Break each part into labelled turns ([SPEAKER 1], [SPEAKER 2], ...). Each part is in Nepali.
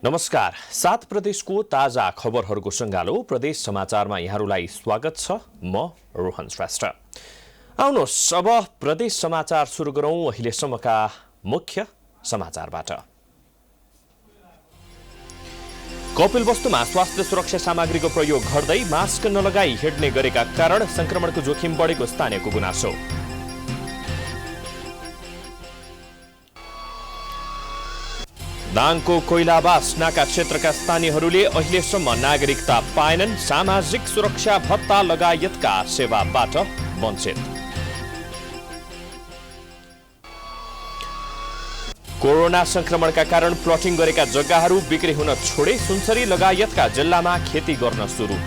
[SPEAKER 1] नमस्कार। 7 प्रदेशको ताजा खबरहरूको सङ्गालो प्रदेश समाचारमा यहाँहरूलाई स्वागत छ। म रोहन श्रेष्ठ। आउनुहोस् अब प्रदेश समाचार सुरु गरौँ अहिलेसम्मका मुख्य समाचारबाट। कपिलवस्तुमा स्वास्थ्य सुरक्षा सामग्रीको प्रयोग घट्दै मास्क नलगाई हिँड्ने गरेका कारण संक्रमणको जोखिम बढेको स्थानीयको गुनासो। दाङको कोइलाबास नाका क्षेत्रका स्थानीयहरूले अहिलेसम्म नागरिकता पाएनन्। सामाजिक सुरक्षा भत्ता लगायतका सेवाबाट वञ्चित। कोरोना संक्रमणका कारण प्लटिङ गरेका जग्गाहरू बिक्री हुन छोडे। सुनसरी लगायतका जिल्लामा खेती गर्न सुरु।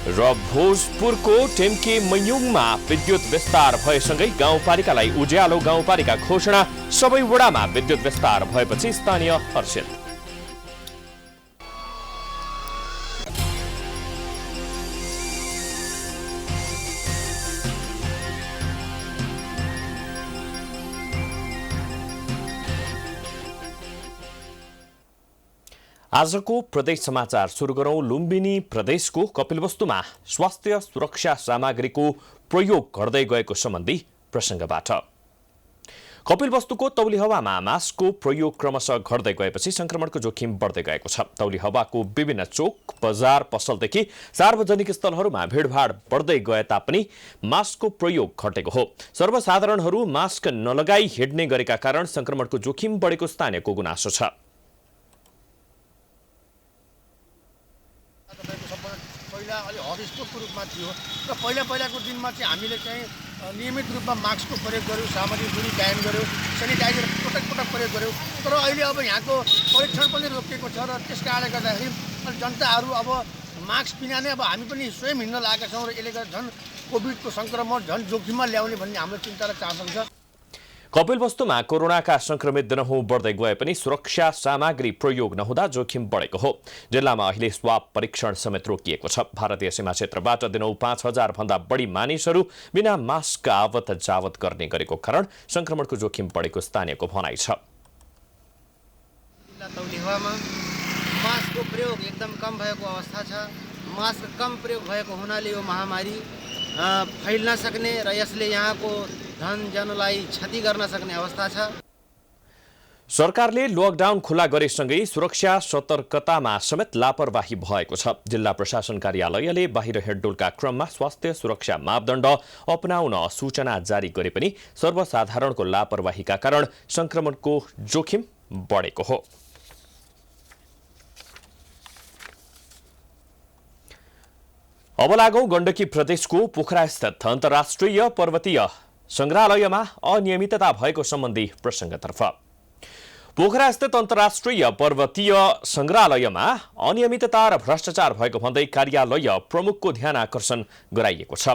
[SPEAKER 1] र भोजपुरको टेम्के मयुङमा विद्युत विस्तार भएसँगै गाउँपालिकालाई उज्यालो गाउँपालिका घोषणा। सबै वडामा विद्युत विस्तार भएपछि स्थानीय हर्षित। आजको प्रदेश समाचार सुरु गरौँ लुम्बिनी प्रदेशको कपिलवस्तुमा स्वास्थ्य सुरक्षा सामग्रीको प्रयोग घट्दै गएको सम्बन्धी प्रसङ्गबाट। कपिलवस्तुको तौली हावामा मास्कको प्रयोग क्रमशः घट्दै गएपछि संक्रमणको जोखिम बढ्दै गएको छ। तौली हावाको विभिन्न चोक, बजार, पसलदेखि सार्वजनिक स्थलहरूमा भिडभाड बढ्दै गए तापनि मास्कको प्रयोग घटेको हो। सर्वसाधारणहरू मास्क नलगाई हिँड्ने गरेका कारण संक्रमणको जोखिम बढेको स्थानीयको गुनासो छ।
[SPEAKER 2] अलि हटस्पटको रूपमा थियो र पहिलाको दिनमा चाहिँ हामीले चाहिँ नियमित रूपमा मास्कको प्रयोग गर्यौँ, सामाजिक दूरी कायम गर्यौँ, सेनिटाइजर पटक प्रयोग गर्यौँ। तर अहिले अब यहाँको परीक्षण पनि रोकिएको छ र त्यस कारणले गर्दाखेरि जनताहरू अब मास्क बिना नै अब हामी पनि स्वयं हिँड्न लागेका छौँ र यसले गर्दा झन् कोभिडको सङ्क्रमण झन् जोखिममा ल्याउने भन्ने हाम्रो चिन्ता र चासो छ।
[SPEAKER 1] कपिलवस्तुमा कोरोनाका संक्रमित दिनहुँ बढ्दै गए पनि सुरक्षा सामग्री प्रयोग नहुँदा जोखिम बढेको हो। जिल्लामा अहिले स्वाब परीक्षण समेत रोकिएको छ। भारतीय सीमा क्षेत्रबाट दिनहुँ 5000 भन्दा बढी मानिसहरू बिना मास्क आवत जावत गर्ने गरेको कारण संक्रमणको जोखिम बढेको स्थानीयको भनाइ छ।
[SPEAKER 3] मास्कको प्रयोग एकदम कम भएको अवस्था छ। मास्क कम प्रयोग भएको हुनाले यो महामारी फैल्न सक्ने र यसले यहाँको धन जनलाई क्षति गर्न सक्ने अवस्था छ।
[SPEAKER 1] सरकारले लकडाउन खुला गरेसँगै सुरक्षा सतर्कतामा समेत लापरवाही भएको छ। जिल्ला प्रशासन कार्यालयले बाहिर हिँडडुलका क्रममा स्वास्थ्य सुरक्षा मापदण्ड अपनाउन सूचना जारी गरे पनि सर्वसाधारणको लापरवाहीका कारण संक्रमणको जोखिम बढेको हो। अब लागौं गण्डकी प्रदेशको पोखरास्थित अन्तर्राष्ट्रिय पर्वतीय संग्रहालयमा अनियमितता भएको सम्बन्धी प्रसङ्गतर्फ। पोखरास्थित अन्तर्राष्ट्रिय पर्वतीय संग्रहालयमा अनियमितता र भ्रष्टाचार भएको भन्दै कार्यालय प्रमुखको ध्यान आकर्षण गराइएको छ।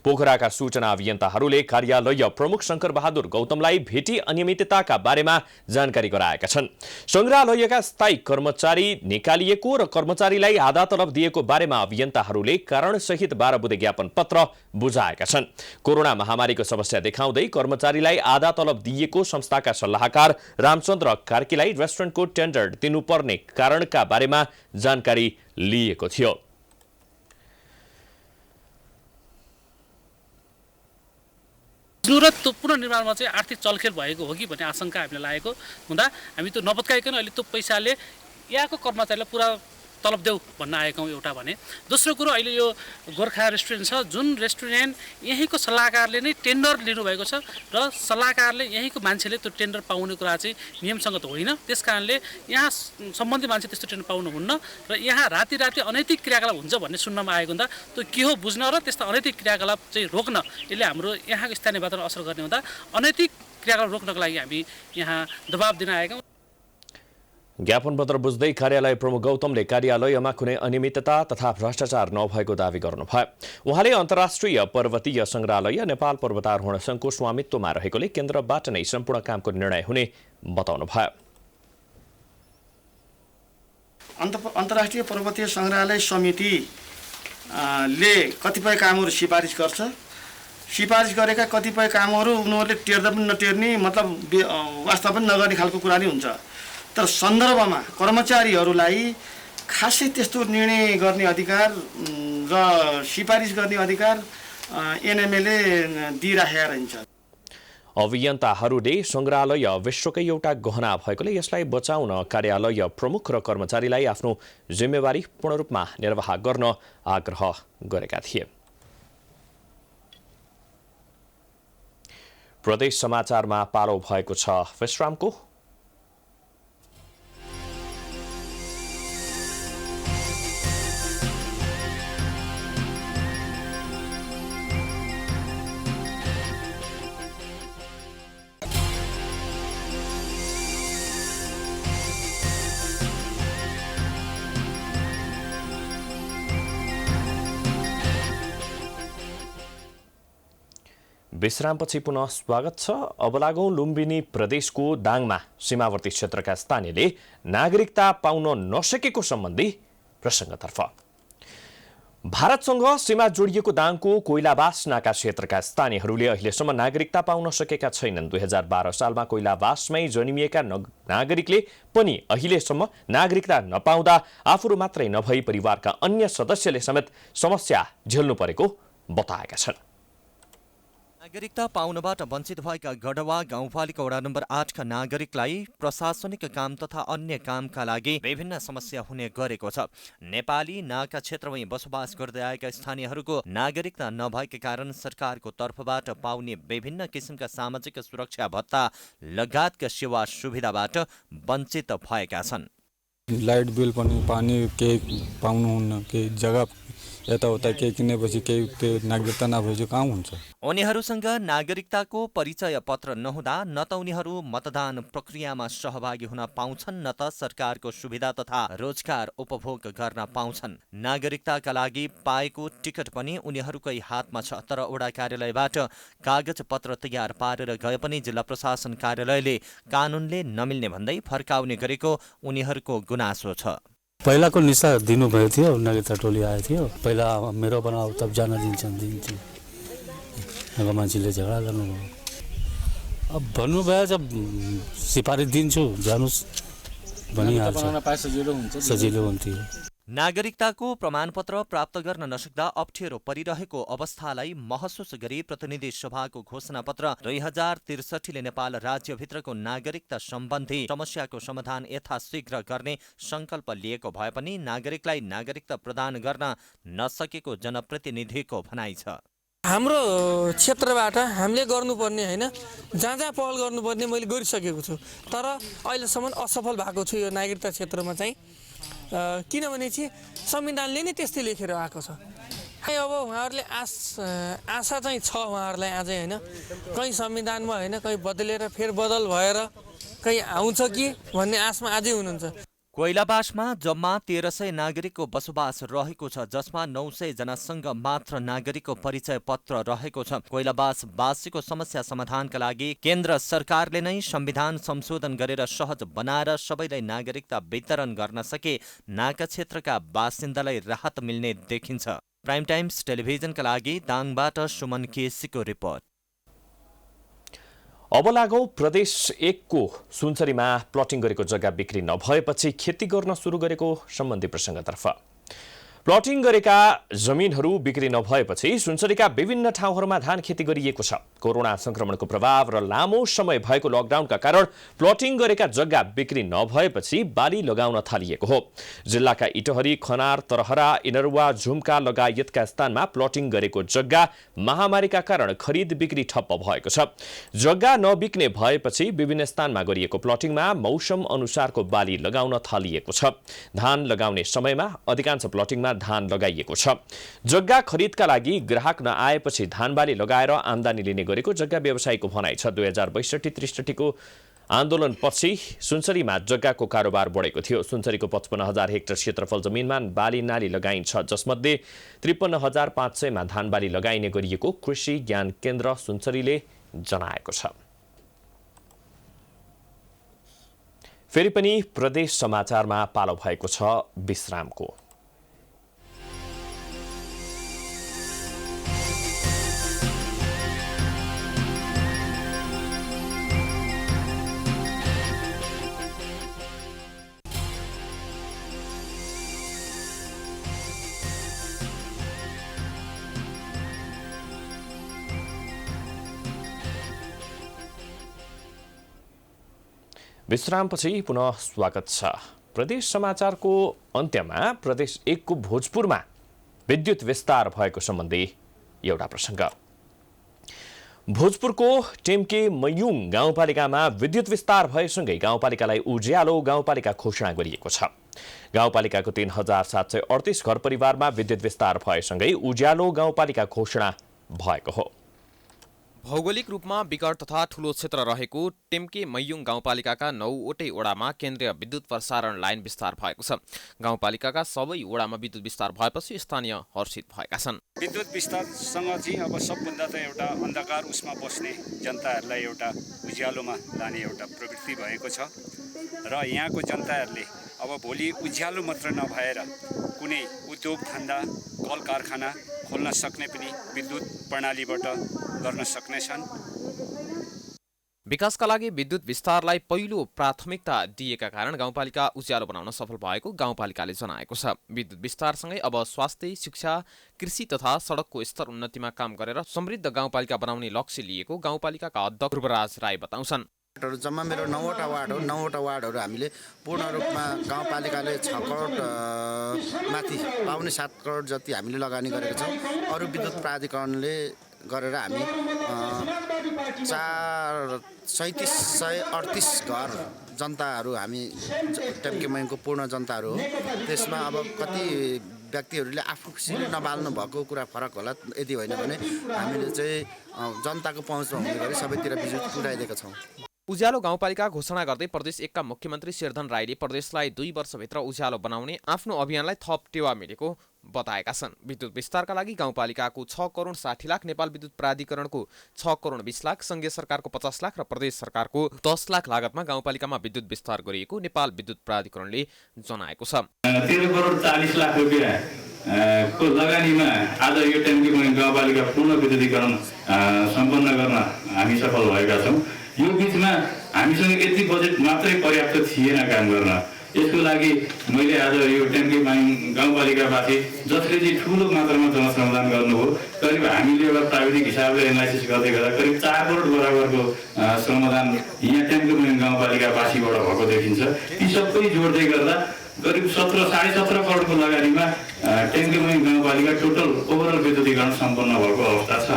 [SPEAKER 1] पोखराका सूचना अभियन्ताहरूले कार्यालय प्रमुख शंकर बहादुर गौतमलाई भेटी अनियमितताका बारेमा जानकारी गराएका छन्। संग्रहालयका स्थायी कर्मचारी निकालिएको र कर्मचारीलाई आधा तलब दिएको बारेमा अभियन्ताहरूले कारणसहित 12 बुँदे ज्ञापन पत्र बुझाएका छन्। कोरोना महामारीको समस्या देखाउँदै कर्मचारीलाई आधा तलब दिएको संस्थाका सल्लाहकार रामचन्द्र कार्कीलाई रेस्टुरेन्टको टेन्डर दिनुपर्ने कारणका बारेमा जानकारी लिएको थियो।
[SPEAKER 4] जरुरत पुनर्निर्माणमा चाहिँ आर्थिक चलखेल भएको हो कि भन्ने आशंका हामीले लागेको हुँदा हामी त्यो नपत्काइकन अहिले त्यो पैसाले यहाँको कर्मचारीलाई पुरा तलब देऊ भन्न आएका हौँ एउटा भने। दोस्रो कुरो अहिले यो गोर्खा रेस्टुरेन्ट छ, जुन रेस्टुरेन्ट यहीँको सल्लाहकारले नै टेन्डर लिनुभएको छ र सल्लाहकारले यहीँको मान्छेले त्यो टेन्डर पाउने कुरा चाहिँ नियमसँग त होइन। त्यस कारणले यहाँ सम्बन्धित मान्छे त्यस्तो टेन्डर पाउनुहुन्न र यहाँ राति अनैतिक क्रियाकलाप हुन्छ भन्ने सुन्नमा आएको हुँदा त्यो के हो बुझ्न र त्यस्ता अनैतिक क्रियाकलाप चाहिँ रोक्न यसले हाम्रो यहाँको स्थानीय वातावरण असर गर्ने हुँदा अनैतिक क्रियाकलाप रोक्नको लागि हामी यहाँ दबाब दिन आएका हौँ।
[SPEAKER 1] ज्ञापन पत्र बुझ्दै कार्यालय प्रमुख गौतमले कार्यालयमा कुनै अनियमितता तथा भ्रष्टाचार नभएको दावी गर्नुभयो। उहाँले अन्तर्राष्ट्रिय पर्वतीय संग्रहालय नेपाल पर्वतारोहण संघको स्वामित्वमा रहेकोले केन्द्रबाट नै सम्पूर्ण कामको निर्णय हुने बताउनुभयो।
[SPEAKER 5] अन्तर्राष्ट्रिय पर्वतीय संग्रहालय समितिले कतिपय कामहरू सिफारिस गर्छ सिफारिस गरेका कतिपय कामहरू उनीहरूले टेर्दा पनि नटेर्ने मतलब वास्ता पनि नगर्ने खालको कुरा नै हुन्छ। तर सन्दर्भमा कर्मचारीहरूलाई खासै त्यस्तो निर्णय गर्ने अधिकार र सिफारिस गर्ने अधिकार एनएमएले दिइराखेका रहन्छ।
[SPEAKER 1] अभियन्ताहरूले सङ्ग्रहालय विश्वकै एउटा गहना भएकोले यसलाई बचाउन कार्यालय प्रमुख र कर्मचारीलाई आफ्नो जिम्मेवारी पूर्ण रूपमा निर्वाह गर्न आग्रह गरेका थिए। प्रदेश समाचारमा पालो भएको छ विश्रामको। विश्रामपछि पुनः स्वागत छ। अब लागौं लुम्बिनी प्रदेशको दाङमा सीमावर्ती क्षेत्रका स्थानीयले नागरिकता पाउन नसकेको सम्बन्धी प्रसङ्गतर्फ। भारतसँग सीमा जोडिएको दाङको कोइलाबास नाका क्षेत्रका स्थानीयहरूले अहिलेसम्म नागरिकता पाउन सकेका छैनन्। 2012 सालमा कोइलाबासमै जन्मिएका नागरिकले पनि अहिलेसम्म नागरिकता नपाउँदा आफूहरू मात्रै नभई परिवारका अन्य सदस्यले समेत समस्या झेल्नु परेको बताएका छन्।
[SPEAKER 6] नागरिकता पाउनबाट वञ्चित भएका गढवा गाउँपालिका वडा नम्बर 8 का नागरिकलाई प्रशासनिक काम तथा अन्य कामका लागि विभिन्न समस्या हुने गरेको छ। नेपाली नाका क्षेत्रमै बसोबास गर्दै आएका स्थानीयहरूको नागरिकता नभएका कारण सरकारको तर्फबाट पाउने विभिन्न किसिमका सामाजिक सुरक्षा भत्ता लगायतका सेवा सुविधाबाट वञ्चित भएका छन्।
[SPEAKER 7] लाइट बिल पनि पानी केही पाउनुहुन्न, केही जग्गा यताउता केही किनेपछि केही नागरिकता नभएपछि कहाँ हुन्छ।
[SPEAKER 6] उनीहरूसँग नागरिकताको परिचय पत्र नहुँदा न त उनीहरू मतदान प्रक्रियामा सहभागी हुन पाउँछन् न त सरकारको सुविधा तथा रोजगार उपभोग गर्न पाउँछन्। नागरिकताका लागि पाएको टिकट पनि उनीहरूकै हातमा छ, तर वडा कार्यालयबाट कागज पत्र तयार पारेर गए पनि जिल्ला प्रशासन कार्यालयले कानुनले नमिल्ने भन्दै फर्काउने गरेको उनीहरूको गुनासो छ।
[SPEAKER 8] पहिलाको निशा दिनुभएको थियो, नागरिकता टोली आएको थियो। पहिला मेरो बनाऊ तब जान दिन्छु अब मान्छेले झगडा गर्नुभयो। अब भन्नुभयो जब सिफारिस दिन्छु जानुस् भनिहाल्छ, सजिलो हुन्थ्यो।
[SPEAKER 6] नागरिकताको प्रमाणपत्र प्राप्त गर्न नसक्दा अप्ठ्यारो परिरहेको अवस्थालाई महसुस गरी प्रतिनिधि सभाको घोषणापत्र 2063ले नेपाल राज्यभित्रको नागरिकता सम्बन्धी समस्याको समाधान यथाशीघ्र गर्ने संकल्प लिएको भए पनि नागरिकलाई नागरिकता प्रदान गर्न नसकेको जनप्रतिनिधिको भनाइ छ।
[SPEAKER 9] हाम्रो क्षेत्रबाट हामीले गर्नुपर्ने होइन, जहाँ जहाँ पहल गर्नुपर्ने मैले गरिसकेको छु, तर अहिलेसम्म असफल भएको छु यो नागरिकता क्षेत्रमा चाहिँ। किनभने चाहिँ संविधानले नै त्यस्तै लेखेर आएको छ। अब उहाँहरूले आशा चाहिँ छ उहाँहरूलाई अझै होइन, कहीँ संविधानमा होइन कहीँ बदलेर फेरबदल भएर कहीँ आउँछ कि भन्ने आशमा अझै हुनुहुन्छ।
[SPEAKER 6] कोइलाबासमा जम्मा 1300 नागरिकको बसोबास रहेको छ, जसमा 900 जनासँग मात्र नागरिकको परिचय पत्र रहेको छ। कोइलाबासवासीको समस्या समाधानका लागि केन्द्र सरकारले नै संविधान संशोधन गरेर सहज बनाएर सबैलाई नागरिकता वितरण गर्न सके नाका क्षेत्रका बासिन्दालाई राहत मिल्ने देखिन्छ। प्राइम टाइम्स टेलिभिजनका लागि दाङबाट सुमन केसीको रिपोर्ट।
[SPEAKER 1] अब लागौं प्रदेश 1 को सुनसरीमा प्लटिङ गरेको जग्गा बिक्री नभएपछि खेती गर्न सुरु गरेको सम्बन्धी प्रसङ्गतर्फ। प्लटिङ गरेका जमिनहरू बिक्री नभएपछि सुनसरीका विभिन्न ठाउँहरूमा धान खेती गरिएको छ। कोरोना संक्रमणको प्रभाव र लामो समय भएको लकडाउनका कारण प्लटिङ गरेका जग्गा बिक्री नभएपछि बाली लगाउन थालिएको हो। जिल्लाका इटहरी, खनार, तरहरा, इनरुवा, झुम्का लगायतका स्थानमा प्लटिङ गरेको जग्गा महामारीका कारण खरिद बिक्री ठप्प भएको छ। जग्गा नबिक्ने भएपछि विभिन्न स्थानमा गरिएको प्लटिङमा मौसम अनुसारको बाली लगाउन थालिएको छ। धान लगाउने समयमा अधिकांश प्लटिङमा धान लगाइएको छ। जग्गा खरिदका लागि ग्राहक नआएपछि धान बाली लगाएर आमदानी लिने गरेको जग्गा व्यवसायीको भनाइ छ। 2062-63 को आन्दोलनपछि सुनसरीमा जग्गाको कारोबार बढेको थियो। सुनसरीको 55,000 हेक्टर क्षेत्रफल जमिनमा बाली नाली लगाइन्छ, जसमध्ये 53,500 मा धान बाली लगाइने गरिएको कृषि ज्ञान केन्द्र सुनसरीले जनाएको छ। फेरि पनि प्रदेश समाचारमा पालो भएको छ विश्रामको। विश्रामपछि पुनः स्वागत छ। प्रदेश समाचारको अन्त्यमा प्रदेश 1 को भोजपुरमा विद्युत विस्तार भएको सम्बन्धी एउटा प्रसङ्ग। भोजपुरको टेम्के मयुङ गाउँपालिकामा विद्युत विस्तार भएसँगै गाउँपालिकालाई उज्यालो गाउँपालिका घोषणा गरिएको छ। गाउँपालिकाको 3738 घर परिवारमा विद्युत विस्तार भएसँगै उज्यालो गाउँपालिका घोषणा भएको हो।
[SPEAKER 10] भौगोलिक रूपमा विकट तथा ठूलो क्षेत्र रहेको टेम्के मयुङ गाउँपालिकाका 9वटै वडामा केन्द्रीय विद्युत प्रसारण लाइन विस्तार भएको छ। गाउँपालिकाका सबै वडामा विद्युत विस्तार भएपछि स्थानीय हर्षित भएका छन्।
[SPEAKER 11] विद्युत विस्तारसँग चाहिँ अब सबभन्दा त एउटा अन्धकार उसमा बस्ने जनताहरूलाई एउटा उज्यालोमा लाने एउटा प्रवृत्ति भएको छ र यहाँको जनताहरूले अब भोलि उज्यालो मात्र नभएर कुनै उद्योग धन्दा कल कारखाना खोल्न सक्ने पनि विद्युत प्रणालीबाट गर्न सक्नेछन्।
[SPEAKER 10] विकासका लागि विद्युत विस्तारलाई पहिलो प्राथमिकता दिएका कारण गाउँपालिका उज्यालो बनाउन सफल भएको गाउँपालिकाले जनाएको छ। विद्युत विस्तारसँगै अब स्वास्थ्य, शिक्षा, कृषि तथा सडकको स्तर उन्नतिमा काम गरेर समृद्ध गाउँपालिका बनाउने लक्ष्य लिएको गाउँपालिकाका अध्यक्ष ध्रुवराज राई बताउँछन्।
[SPEAKER 3] जम्मा मेरो 9वटा वार्ड हो। 9वटा वार्डहरू हामीले पूर्ण रूपमा गाउँपालिकाले 6 करोड माथि पाउने 7 करोड जति हामीले लगानी गरेका छौँ। अरू विद्युत प्राधिकरणले गरेर हामी 3738 घर जनताहरू हामी टेम्के मयुङको पूर्ण जनताहरू हो। त्यसमा अब कति व्यक्तिहरूले आफू खुसीले नबाल्नु भएको कुरा फरक होला। यदि होइन भने हामीले चाहिँ जनताको पहुँचमा हुने गरी सबैतिर विद्युत पुर्याइदिएका छौँ।
[SPEAKER 10] उज्यालो गाउँपालिका घोषणा गर्दै प्रदेश 1 का मुख्यमन्त्री शेरधन राईले प्रदेशलाई 2 वर्षभित्र उज्यालो बनाउने आफ्नो अभियानलाई थप टेवा मिलेको बताएका छन्। विद्युत विस्तारका लागि गाउँपालिकाको 6 करोड 60 लाख, नेपाल विद्युत प्राधिकरणको 6 करोड 20 लाख, संघीय सरकारको 50 लाख र प्रदेश सरकारको 10 लाख लागतमा गाउँपालिकामा विद्युत विस्तार गरिएको नेपाल विद्युत प्राधिकरणले जनाएको छ।
[SPEAKER 12] 13 करोड 40 लाख रुपियाँ को लगानीमा आज यो टेम्के मयुङ गाउँपालिका पूर्ण विद्युतीकरण सम्पन्न गर्न हामी सफल भएका छौँ। यो बिचमा हामीसँग यति बजेट मात्रै पर्याप्त थिएन काम गर्न। यसको लागि मैले आज यो टेम्के मयुङ गाउँपालिकावासी जसले चाहिँ ठुलो मात्रामा जनसमाधान गर्नुभयो, करिब हामीले एउटा प्राविधिक हिसाबले एनालाइसिस गर्दै गर्दा करिब 4 करोड बराबरको समाधान यहाँ टेम्के मयुङ गाउँपालिकावासीबाट भएको देखिन्छ। ती सबै जोड्दै गर्दा करिब 17.5 करोडको लगानीमा टेम्के मयुङ गाउँपालिका टोटल ओभरअल विद्युतीकरण सम्पन्न भएको अवस्था छ।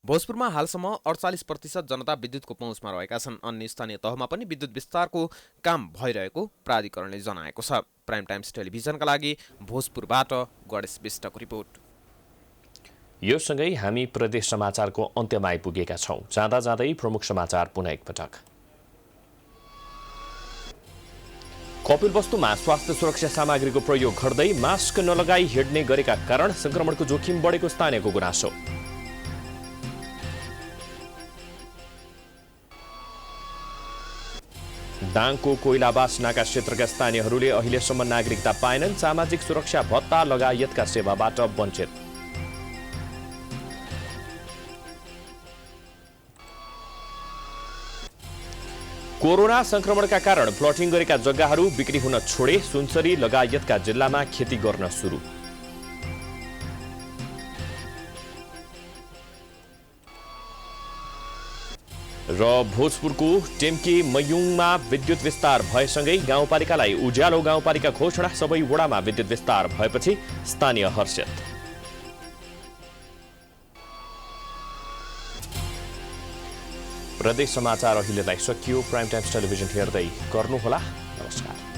[SPEAKER 10] भोजपुरमा हालसम्म 48% जनता विद्युतको पहुँचमा रहेका छन्। अन्य स्थानीय तहमा पनि विद्युत विस्तारको काम भइरहेको प्राधिकरणले जनाएको छ। प्राइम टाइम्स टेलिभिजनका लागि भोजपुरबाट गणेश विष्टको रिपोर्ट।
[SPEAKER 1] यो सँगै हामी प्रदेश समाचारको अन्त्यमा आइपुगेका छौँ। जाँदा जाँदै प्रमुख समाचार पुनः एकपटक। कपिलवस्तुमा स्वास्थ्य सुरक्षा सामग्रीको प्रयोग गर्दै मास्क नलगाई हिँड्ने गरेका कारण संक्रमणको जोखिम बढेको स्थानीयको गुनासो। दाङको कोइलाबास नाका क्षेत्रका स्थानीयहरूले अहिलेसम्म नागरिकता पाएनन्। सामाजिक सुरक्षा भत्ता लगायतका सेवाबाट वञ्चित। कोरोना संक्रमणका कारण प्लटिङ गरेका जग्गाहरू बिक्री हुन छोडे। सुनसरी लगायतका जिल्लामा खेती गर्न सुरु। र भोजपुरको टेम्के मयुङमा विद्युत विस्तार भएसँगै गाउँपालिकालाई उज्यालो गाउँपालिका घोषणा। सबै वडामा विद्युत विस्तार भएपछि स्थानीय हर्षित। प्रदेश समाचार अहिलेलाई सकियो। प्राइम टाइम्स टेलिभिजन हेर्दै गर्नुहोला। नमस्कार।